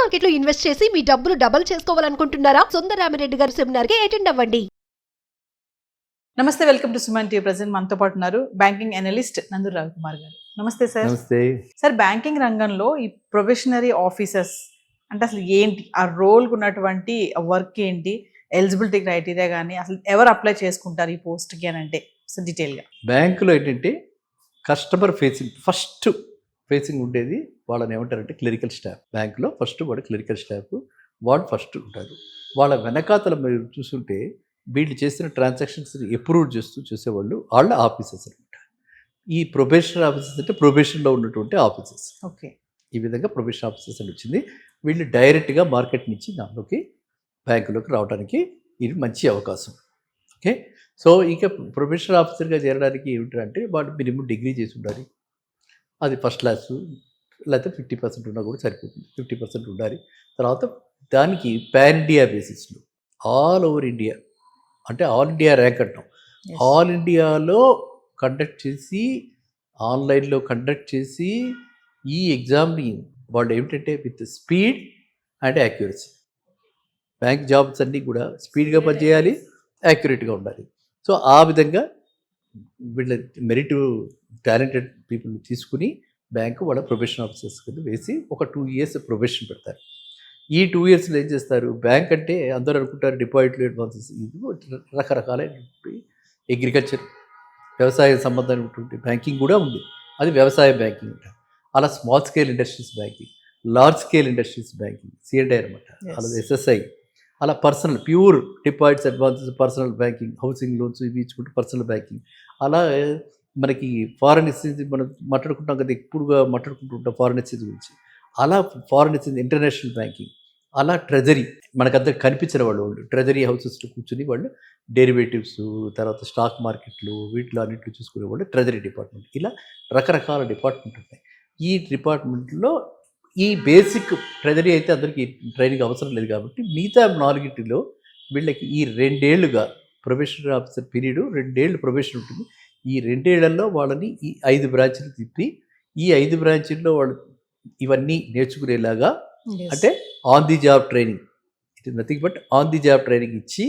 Market లో invest చేసి మీ డబ్బులు డబుల్ చేసుకోవాలనుకుంటున్నారా? సుందరరామిరెడ్డి గారి సెమినార్ కి అటెండ్ అవ్వండి. నమస్తే, welcome to Suman TV. Present మనతో పాటు ఉన్నారు బ్యాంకింగ్ అనలిస్ట్ నందూరి రవికుమార్ గారు. నమస్తే సార్. నమస్తే సార్, బ్యాంకింగ్ రంగంలో ఈ ప్రొఫెషనరీ ఆఫీసర్స్ అంటే అసలు ఏంటి, ఆ రోల్కి ఉన్నటువంటి వర్క్ ఏంటి, ఎలిజిబిలిటీ క్రైటీరియా కానీ అసలు ఎవరు అప్లై చేసుకుంటారు ఈ పోస్ట్కి అని అంటే సో డీటెయిల్గా. బ్యాంకులో ఏంటంటే కస్టమర్ ఫేసింగ్ ఉండేది వాళ్ళని ఏమంటారంటే క్లరికల్ స్టాఫ్. బ్యాంకులో ఫస్ట్ వాడు క్లరికల్ స్టాఫ్, వాడు ఫస్ట్ ఉంటారు. వాళ్ళ వెనకాతల మీరు చూస్తుంటే వీళ్ళు చేసిన ట్రాన్సాక్షన్స్ అప్రూవ్ చేస్తూ చూసేవాళ్ళు వాళ్ళ ఆఫీసర్స్ అనమాట. ఈ ప్రొబేషనరీ ఆఫీసర్స్ అంటే ప్రొబేషన్లో ఉన్నటువంటి ఆఫీసర్స్. ఓకే, ఈ విధంగా ప్రొబేషన్ ఆఫీసర్స్ అని వచ్చింది. వీళ్ళు డైరెక్ట్గా మార్కెట్ నుంచి దానిలోకి బ్యాంకులోకి రావడానికి ఇది మంచి అవకాశం. ఓకే, సో ఇక ప్రొబేషనరీ ఆఫీసర్గా చేరడానికి ఏమిటంటే వాడు మినిమం డిగ్రీ చేసి ఉండాలి. అది ఫస్ట్ క్లాసు లేకపోతే 50% ఉన్నా కూడా సరిపోతుంది. 50% ఉండాలి. తర్వాత దానికి పాన్ ఇండియా బేసిస్లో ఆల్ ఓవర్ ఇండియా అంటే ఆల్ ఇండియా ర్యాంక్ అంటాం. ఆల్ ఇండియాలో కండక్ట్ చేసి ఆన్లైన్లో కండక్ట్ చేసి ఈ ఎగ్జామ్ని వాళ్ళు ఏమిటంటే with speed and accuracy, bank jobs అన్నీ కూడా స్పీడ్గా పనిచేయాలి, యాక్యురేట్గా ఉండాలి. సో ఆ విధంగా వీళ్ళ మెరిట్ టాలెంటెడ్ పీపుల్ తీసుకుని బ్యాంకు వాళ్ళ ప్రొబేషన్ ఆఫీసర్స్ కింద వేసి ఒక 2 years ప్రొబేషన్ పెడతారు. ఈ 2 yearsలో ఏం చేస్తారు, బ్యాంక్ అంటే అందరూ అనుకుంటారు డిపాజిట్లు అడ్వాన్సెస్, ఇది రకరకాలైనటువంటి అగ్రికల్చర్ వ్యవసాయ సంబంధమైనటువంటి బ్యాంకింగ్ కూడా ఉంది. అది వ్యవసాయ బ్యాంకింగ్ అంటారు. అలా small scale industries banking, large scale industries banking C and I అనమాట. అలా ఎస్ఎస్ఐ, అలా personal pure deposits advances personal banking, housing loans ఇవి ఇచ్చుకుంటూ పర్సనల్ బ్యాంకింగ్. అలా మనకి ఫారెన్ ఎక్స్చేంజ్ మనం మాట్లాడుకుంటాం కదా, ఎక్కువగా మాట్లాడుకుంటుంటాం ఫారెన్ ఎక్స్చేంజ్ గురించి. అలా ఫారెన్ ఎక్స్చేంజ్ ఇంటర్నేషనల్ బ్యాంకింగ్, అలా ట్రెజరీ మనకందరు కనిపించిన వాళ్ళు ట్రెజరీ హౌసెస్లో కూర్చుని వాళ్ళు డెరివేటివ్స్, తర్వాత స్టాక్ మార్కెట్లు వీటిలో అన్నింటిలో చూసుకునే వాళ్ళు ట్రెజరీ డిపార్ట్మెంట్. ఇలా రకరకాల డిపార్ట్మెంట్ ఉంటాయి. ఈ డిపార్ట్మెంట్లో ఈ బేసిక్ ట్రెజరీ అయితే అందరికీ ట్రైనింగ్ అవసరం లేదు కాబట్టి మిగతా 4 వీళ్ళకి ఈ 2 ఏళ్ళుగా ప్రొబేషనరీ ఆఫీసర్ పీరియడ్ 2 ఏళ్ళు ప్రొబేషన్ ఉంటుంది. ఈ 2 ఏళ్లలో వాళ్ళని ఈ 5 బ్రాంచ్లు తిప్పి ఈ 5 బ్రాంచ్ల్లో వాళ్ళు ఇవన్నీ నేర్చుకునేలాగా అంటే on the job training, it is nothing but on the job training ఇచ్చి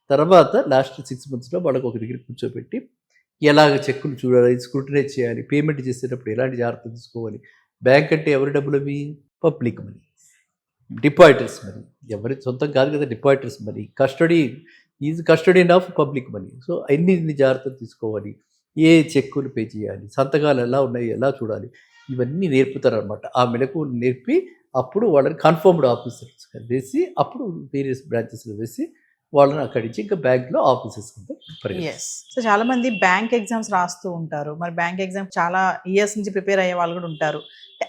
తర్వాత లాస్ట్ 6 monthsలో వాళ్ళకి ఒక దగ్గర కూర్చోబెట్టి ఎలాగ చెక్కులు చూడాలి, స్క్రూటినైజ్ చేయాలి, పేమెంట్ చేసేటప్పుడు ఎలాంటి జాగ్రత్తలు తీసుకోవాలి. బ్యాంక్ అంటే ఎవరి డబ్బులు అవి? పబ్లిక్ మనీ, డిపాజిటర్స్ మనీ, ఎవరి సొంతం కాదు కదా depositors money. Custodian of public money. So ఇన్ని జాగ్రత్తలు తీసుకోవాలి, ఏ చెక్కులు పే చేయాలి, సంతకాలు ఎలా ఉన్నాయి ఎలా చూడాలి, ఇవన్నీ నేర్పుతారనమాట. ఆ మెలకువలు నేర్పి అప్పుడు వాళ్ళని కన్ఫర్మ్డ్ ఆఫీసర్స్ వేసి అప్పుడు వేరియస్ బ్రాంచెస్లో వేసి వాళ్ళని అక్కడి నుంచి ఇంకా బ్యాంక్లో ఆఫీసర్స్ కింద ఎస్. సో చాలా మంది బ్యాంక్ ఎగ్జామ్స్ రాస్తూ ఉంటారు. మరి బ్యాంక్ ఎగ్జామ్ చాలా ఇయర్స్ నుంచి ప్రిపేర్ అయ్యే వాళ్ళు కూడా ఉంటారు.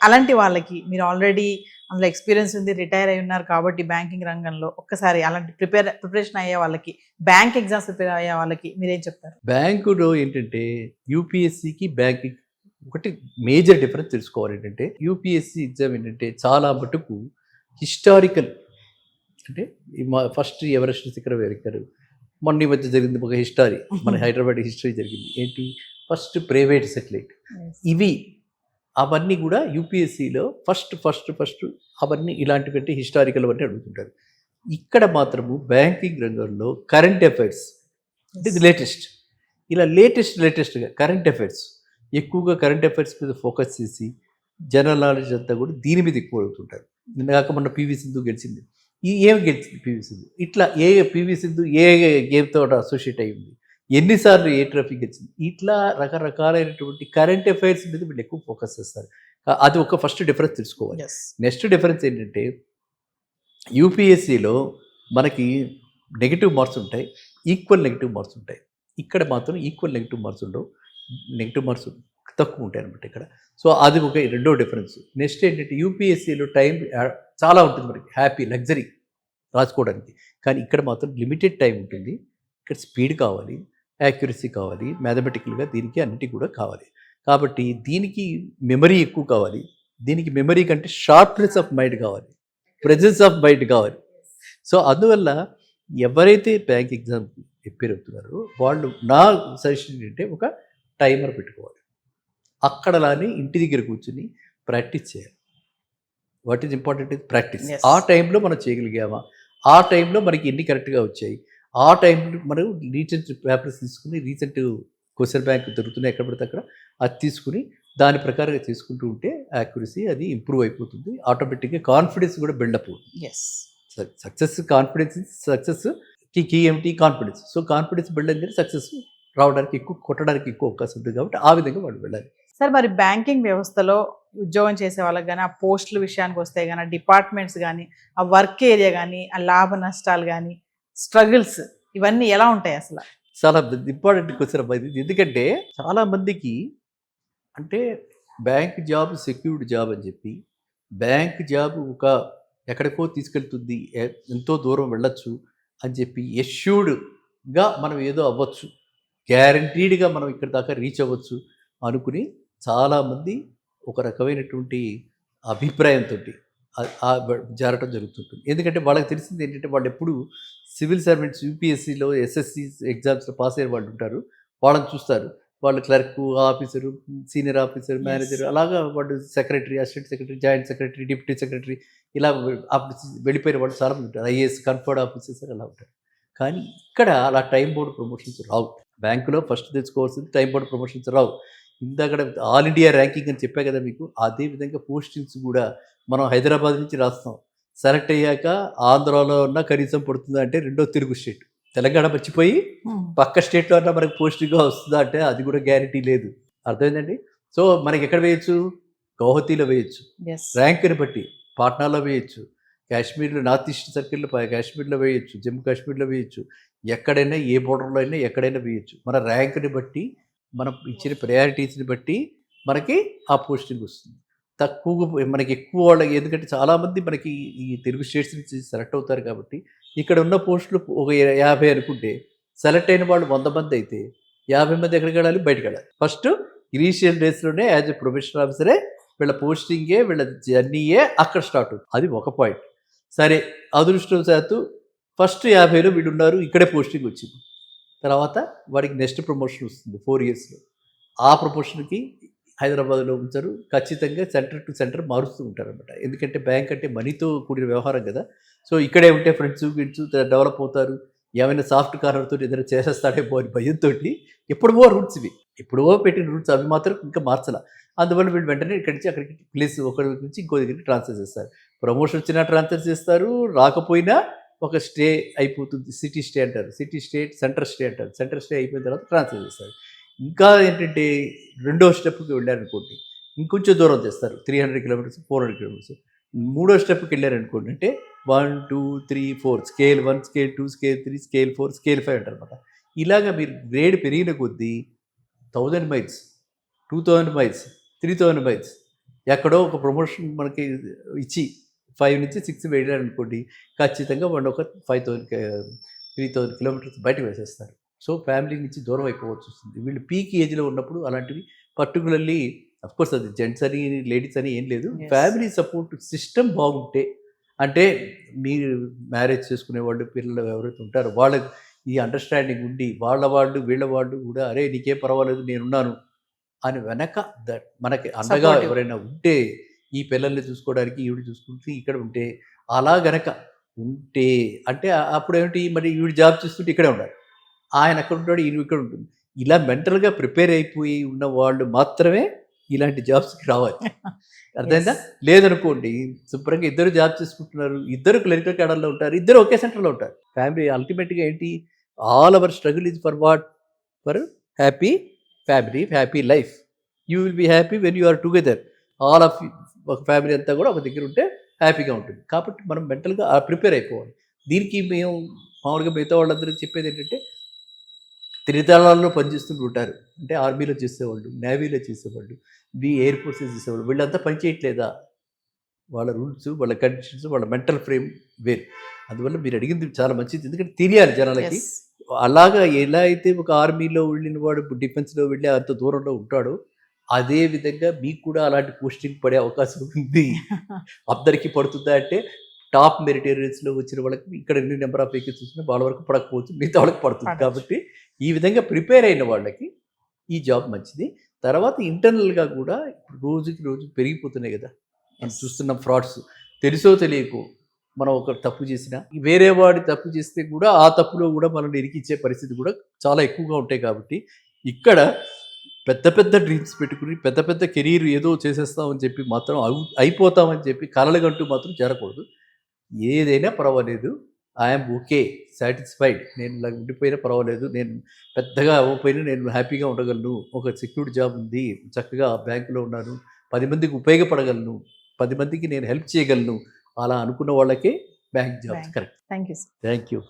అలాంటి వాళ్ళకి మీరు ఆల్రెడీ అందులో ఎక్స్పీరియన్స్ ఉంది, రిటైర్ అయి ఉన్నారు కాబట్టి బ్యాంకింగ్ రంగంలో ఒక్కసారి అలాంటి ప్రిపరేషన్ అయ్యే వాళ్ళకి, బ్యాంక్ ఎగ్జామ్స్ ప్రిపేర్ అయ్యే వాళ్ళకి మీరేం చెప్తారు? బ్యాంకులో ఏంటంటే యూపీఎస్సికి బ్యాంకింగ్ ఒకటి మేజర్ డిఫరెన్స్ తెలుసుకోవాలి. ఏంటంటే యూపీఎస్సి ఎగ్జామ్ ఏంటంటే చాలా మటుకు హిస్టారికల్, అంటే ఫస్ట్ ఎవరెస్ట్ శిఖరం ఎక్కారు, మొన్న ఈ మధ్య జరిగింది ఒక హిస్టరీ, మన హైదరాబాద్ హిస్టరీ జరిగింది. ఏంటి, ఫస్ట్ ప్రైవేట్ సెటిలైట్, ఇవి అవన్నీ కూడా యూపీఎస్సిలో ఫస్ట్ అవన్నీ ఇలాంటివంటే హిస్టారికల్ అవన్నీ అడుగుతుంటారు. ఇక్కడ మాత్రము బ్యాంకింగ్ రంగంలో కరెంట్ అఫైర్స్ అంటే ఇది లేటెస్ట్, ఇలా లేటెస్ట్గా కరెంట్ అఫైర్స్ ఎక్కువగా కరెంట్ అఫైర్స్ మీద ఫోకస్ చేసి జనరల్ నాలెడ్జ్ అంతా కూడా దీని మీద ఎక్కువ అడుగుతుంటారు. నిన్నగాక మొన్న పివి సింధు గెలిచింది, ఏం గెలిచింది పివి సింధు, ఇట్లా పివి సింధు ఏ గేమ్తో అసోసియేట్ అయ్యింది, ఎన్నిసార్లు ఏ ట్రోఫీ గెలిచింది, ఇట్లా రకరకాలైనటువంటి కరెంట్ అఫైర్స్ మీద వీళ్ళు ఎక్కువ ఫోకస్ చేస్తారు. అది ఒక ఫస్ట్ డిఫరెన్స్ తెలుసుకోవాలి. నెక్స్ట్ డిఫరెన్స్ ఏంటంటే యూపీఎస్సిలో మనకి నెగిటివ్ మార్క్స్ ఉంటాయి, ఈక్వల్ నెగిటివ్ మార్క్స్ ఉంటాయి. ఇక్కడ మాత్రం ఈక్వల్ నెగిటివ్ మార్క్స్ ఉండవు, నెగిటివ్ మార్క్స్ తక్కువ ఉంటాయి అనమాట ఇక్కడ. సో అది ఒక రెండో డిఫరెన్స్. నెక్స్ట్ ఏంటంటే యూపీఎస్సిలో టైం చాలా ఉంటుంది మనకి, హ్యాపీ లగ్జరీ రాసుకోవడానికి. కానీ ఇక్కడ మాత్రం లిమిటెడ్ టైం ఉంటుంది. ఇక్కడ స్పీడ్ కావాలి, యాక్యురసీ కావాలి, మ్యాథమెటికల్గా దీనికి అన్నిటికీ కూడా కావాలి. కాబట్టి దీనికి మెమరీ ఎక్కువ కావాలి, దీనికి మెమరీ కంటే షార్ప్నెస్ ఆఫ్ మైండ్ కావాలి, ప్రెజెన్స్ ఆఫ్ మైండ్ కావాలి. సో అందువల్ల ఎవరైతే బ్యాంక్ ఎగ్జామ్ ప్రిపేర్ అవుతున్నారో వాళ్ళు, నా సజెషన్ ఏంటంటే ఒక టైమర్ పెట్టుకోవాలి, అక్కడలానే ఇంటి దగ్గర కూర్చుని ప్రాక్టీస్ చేయాలి. What is important is practice. Yes. ఆ టైంలో మనం చేయగలిగామా, ఆ టైంలో మనకి ఎన్ని కరెక్ట్గా వచ్చాయి, ఆ టైంలో మనం రీసెంట్ పేపర్స్ తీసుకుని రీసెంట్ క్వశ్చన్ బ్యాంక్ దొరుకుతున్నాయి ఎక్కడ పడితే అక్కడ, అది తీసుకుని దాని ప్రకారంగా తీసుకుంటూ ఉంటే యాక్యురసీ అది ఇంప్రూవ్ అయిపోతుంది. ఆటోమేటిక్గా కాన్ఫిడెన్స్ కూడా బిల్డప్ అవుతుంది. Yes. Success confidence, success key ఏమిటి, కాన్ఫిడెన్స్. సో కాన్ఫిడెన్స్ బిల్డ్ అయితే సక్సెస్ రావడానికి ఎక్కువ, కొట్టడానికి ఎక్కువ అవకాశం ఉంటుంది. కాబట్టి ఆ విధంగా వాళ్ళు వెళ్ళాలి. సార్ మరి బ్యాంకింగ్ వ్యవస్థలో ఉద్యోగం చేసే వాళ్ళకి కానీ, ఆ పోస్టుల విషయానికి వస్తే కానీ, డిపార్ట్మెంట్స్ కానీ, ఆ వర్క్ ఏరియా కానీ, ఆ లాభ నష్టాలు కానీ, స్ట్రగుల్స్ ఇవన్నీ ఎలా ఉంటాయి అసలు? చాలా ఇంపార్టెంట్ క్వశ్చన్ అమ్మా ఇది. ఎందుకంటే చాలా మందికి అంటే బ్యాంక్ జాబ్ సెక్యూర్డ్ జాబ్ అని చెప్పి, బ్యాంక్ జాబ్ ఒక ఎక్కడికో తీసుకెళ్తుంది, ఎంతో దూరం వెళ్ళొచ్చు అని చెప్పి ఎష్యూర్డ్గా మనం ఏదో అవ్వచ్చు, గ్యారంటీడ్గా మనం ఇక్కడ దాకా రీచ్ అవ్వచ్చు అనుకుని చాలామంది ఒక రకమైనటువంటి అభిప్రాయంతో జారటం జరుగుతుంటుంది. ఎందుకంటే వాళ్ళకి తెలిసింది ఏంటంటే వాళ్ళు ఎప్పుడు సివిల్ సర్వెంట్స్ యూపీఎస్సీలో ఎస్ఎస్సి ఎగ్జామ్స్లో పాస్ అయ్యే వాళ్ళు ఉంటారు, వాళ్ళని చూస్తారు. వాళ్ళు clerk, officer, senior officer, manager, అలాగా వాళ్ళు secretary, assistant secretary, joint secretary, deputy secretary, ఇలా వెళ్ళిపోయిన వాళ్ళు చాలామంది ఉంటారు. ఐఏఎస్, కన్ఫర్డ్ ఆఫీసర్స్ అలా ఉంటారు. కానీ ఇక్కడ అలా టైం బోర్డు ప్రమోషన్స్ రావు. బ్యాంకులో ఫస్ట్ తెచ్చుకోవాల్సింది టైం బోర్డు ప్రమోషన్స్ రావు. ఇందాక ఆల్ ఇండియా ర్యాంకింగ్ అని చెప్పా కదా మీకు, అదే విధంగా పోస్టింగ్స్ కూడా మనం హైదరాబాద్ నుంచి రాస్తాం. సెలెక్ట్ అయ్యాక ఆంధ్రాలో ఉన్న కనీసం పడుతుందా అంటే రెండో తెలుగు స్టేట్, తెలంగాణ మర్చిపోయి పక్క స్టేట్లో అన్నా మనకు పోస్టింగ్గా వస్తుందా అంటే అది కూడా గ్యారంటీ లేదు. అర్థమైందండి? సో మనకి ఎక్కడ వేయచ్చు, గౌహతిలో వేయచ్చు, ర్యాంకుని బట్టి పాట్నాలో వేయచ్చు, కాశ్మీర్లో నార్త్ ఈస్ట్ సర్కిల్లో కాశ్మీర్లో వేయచ్చు, జమ్మూ కాశ్మీర్లో వేయచ్చు, ఎక్కడైనా ఏ బోర్డర్లో అయినా ఎక్కడైనా వేయచ్చు. మన ర్యాంకుని బట్టి, మనం ఇచ్చిన ప్రయారిటీస్ని బట్టి మనకి ఆ పోస్టింగ్ వస్తుంది. తక్కువ మనకి ఎక్కువ వాళ్ళకి, ఎందుకంటే చాలామంది మనకి ఈ తెలుగు స్టేట్స్ నుంచి సెలెక్ట్ అవుతారు కాబట్టి ఇక్కడ ఉన్న పోస్టులు ఒక 50 అనుకుంటే సెలెక్ట్ అయిన వాళ్ళు 100 మంది అయితే 50 మంది ఎక్కడికి వెళ్ళాలి, బయటకు వెళ్ళాలి. ఫస్ట్ ఇనీషియల్ డేస్లోనే యాజ్ ఎ ప్రొఫెషనల్ ఆఫీసరే వీళ్ళ పోస్టింగే, వీళ్ళ జర్నీయే అక్కడ స్టార్ట్ అవుతుంది. అది ఒక పాయింట్. సరే, అదృష్టవశాత్తు ఫస్ట్ 50లో వీళ్ళు ఉన్నారు, ఇక్కడే పోస్టింగ్ వచ్చింది. తర్వాత వాడికి నెక్స్ట్ ప్రమోషన్ వస్తుంది 4 ఇయర్స్లో. ఆ ప్రమోషన్కి హైదరాబాద్లో ఉంచారు. ఖచ్చితంగా సెంటర్ టు సెంటర్ మారుస్తూ ఉంటారు అనమాట. ఎందుకంటే బ్యాంక్ అంటే మనీతో కూడిన వ్యవహారం కదా. సో ఇక్కడే ఉంటే ఫ్రెండ్స్ గిడ్స్ డెవలప్ అవుతారు, ఏమైనా సాఫ్ట్ కార్నర్తో ఏదైనా చేసేస్తాడేమో అని భయంతో ఎప్పుడో రూట్స్ ఇవి, ఎప్పుడో పెట్టిన రూట్స్ అవి మాత్రం ఇంకా మార్చాల. అందువల్ల వీళ్ళు వెంటనే ఇక్కడి నుంచి అక్కడికి ప్లేస్ ఒకరి నుంచి ఇంకో దగ్గరికి ట్రాన్స్ఫర్ చేస్తారు. ప్రమోషన్ వచ్చినా ట్రాన్స్ఫర్ చేస్తారు, రాకపోయినా ఒక స్టే అయిపోతుంది. సిటీ స్టే అంటారు, సిటీ స్టే, సెంటర్ స్టే అంటారు. సెంటర్ స్టే అయిపోయిన తర్వాత ట్రాన్స్ఫర్ చేస్తారు. ఇంకా ఏంటంటే రెండో స్టెప్కి వెళ్ళారనుకోండి, ఇంకొంచెం దూరం చేస్తారు, 300 కిలోమీటర్స్, 400 కిలోమీటర్స్. మూడో స్టెప్కి వెళ్ళారనుకోండి అంటే 1, 2, 3, 4 scale 1, scale 2, scale 3, scale 4, scale 5 అంటారు అనమాట. ఇలాగ మీరు గ్రేడ్ పెరిగిన కొద్దీ 1000 మైల్స్, 2000 మైల్స్, 3000 మైల్స్, ఎక్కడో ఒక ప్రమోషన్ మనకి ఇచ్చి 5 నుంచి 6 వెళ్ళారనుకోండి, ఖచ్చితంగా వాళ్ళు ఒక 3000 కిలోమీటర్స్ బయటకు వేసేస్తారు. సో ఫ్యామిలీ నుంచి దూరం అయిపోవచ్చు వస్తుంది. వీళ్ళు పీక్ ఏజ్లో ఉన్నప్పుడు అలాంటివి పర్టికులర్లీ, అఫ్కోర్స్ అది జెంట్స్ అని లేడీస్ అని ఏం లేదు, ఫ్యామిలీ సపోర్ట్ సిస్టమ్ బాగుంటే, అంటే మీరు మ్యారేజ్ చేసుకునే వాళ్ళు, పిల్లలు ఎవరైతే ఉంటారో వాళ్ళకి ఈ అండర్స్టాండింగ్ ఉండి, వీళ్ళ వాళ్ళు కూడా అరే నీకేం పర్వాలేదు నేనున్నాను అని వెనక మనకి అండగా ఎవరైనా ఉంటే, ఈ పిల్లల్ని చూసుకోవడానికి ఈవిడ చూసుకుంటే ఇక్కడ ఉంటే, అలా గనక ఉంటే అంటే అప్పుడు ఏమిటి, మరి ఈవిడ జాబ్ చేస్తుంటే ఇక్కడే ఉండాలి, ఆయన అక్కడ ఉంటాడు, ఈయన ఇక్కడ ఉంటుంది. ఇలా మెంటల్గా ప్రిపేర్ అయిపోయి ఉన్న వాళ్ళు మాత్రమే ఇలాంటి జాబ్స్కి రావాలి. అర్థమైందా? లేదనుకోండి శుభ్రంగా ఇద్దరు జాబ్ చేసుకుంటున్నారు, ఇద్దరు క్లరికల్ క్యాడర్లో ఉంటారు, ఇద్దరు ఒకే సెంటర్లో ఉంటారు. ఫ్యామిలీ అల్టిమేట్గా ఏంటి, all our struggle is for what, for happy family, happy life. You will be happy when you are together. All of ఒక ఫ్యామిలీ అంతా కూడా ఒక దగ్గర ఉంటే హ్యాపీగా ఉంటుంది. కాబట్టి మనం మెంటల్గా ప్రిపేర్ అయిపోవాలి. దీనికి మేము మామూలుగా మిగతా వాళ్ళందరూ చెప్పేది ఏంటంటే, త్రిదళాల్లో పనిచేస్తుంటూ ఉంటారు, అంటే ఆర్మీలో చేసేవాళ్ళు, నేవీలో చేసేవాళ్ళు, ఎయిర్ ఫోర్స్లో చేసేవాళ్ళు, వీళ్ళంతా పని చేయట్లేదా? వాళ్ళ రూల్స్, వాళ్ళ కండిషన్స్, వాళ్ళ మెంటల్ ఫ్రేమ్ వేరు. అందువల్ల మీరు అడిగింది చాలా మంచిది, ఎందుకంటే తెలియాలి జనాలకి. అలాగా ఎలా అయితే ఒక ఆర్మీలో వెళ్ళిన వాడు డిఫెన్స్లో వెళ్ళి అంత దూరంలో ఉంటాడో, అదే విధంగా మీకు కూడా అలాంటి పోస్టింగ్ పడే అవకాశం ఉంది. అందరికీ పడుతుందా అంటే, టాప్ మెరిటేరియన్స్లో వచ్చిన వాళ్ళకి ఇక్కడ ఎన్ని నెంబర్ ఆఫ్ వేకెన్సీస్ వచ్చినా వాళ్ళ వరకు పడకపోవచ్చు, మిగతా వాళ్ళకి పడుతుంది. కాబట్టి ఈ విధంగా ప్రిపేర్ అయిన వాళ్ళకి ఈ జాబ్ మంచిది. తర్వాత ఇంటర్నల్గా కూడా రోజుకి రోజు పెరిగిపోతున్నాయి కదా మనం చూస్తున్న ఫ్రాడ్స్ తెలుసో తెలియకో మనం ఒక తప్పు చేసినా వేరే వాడి తప్పు చేస్తే కూడా ఆ తప్పులో కూడా మనల్ని ఇరికించే పరిస్థితి కూడా చాలా ఎక్కువగా ఉంటాయి. కాబట్టి ఇక్కడ పెద్ద పెద్ద డ్రీమ్స్ పెట్టుకుని పెద్ద పెద్ద కెరీర్ ఏదో చేసేస్తామని చెప్పి మాత్రం అయిపోతామని చెప్పి కలలుగంటూ మాత్రం చేరకూడదు. ఏదైనా పర్వాలేదు, ఐఎమ్ ఓకే, సాటిస్ఫైడ్, నేను ఇలా ఉండిపోయినా పర్వాలేదు, నేను పెద్దగా అవ్వకపోయినా నేను హ్యాపీగా ఉండగలను, ఒక సెక్యూర్డ్ జాబ్ ఉంది, చక్కగా బ్యాంకులో ఉన్నాను, 10 మందికి ఉపయోగపడగలను, 10 మందికి నేను హెల్ప్ చేయగలను, అలా అనుకున్న వాళ్ళకే bank jobs correct. Thank you. Thank you.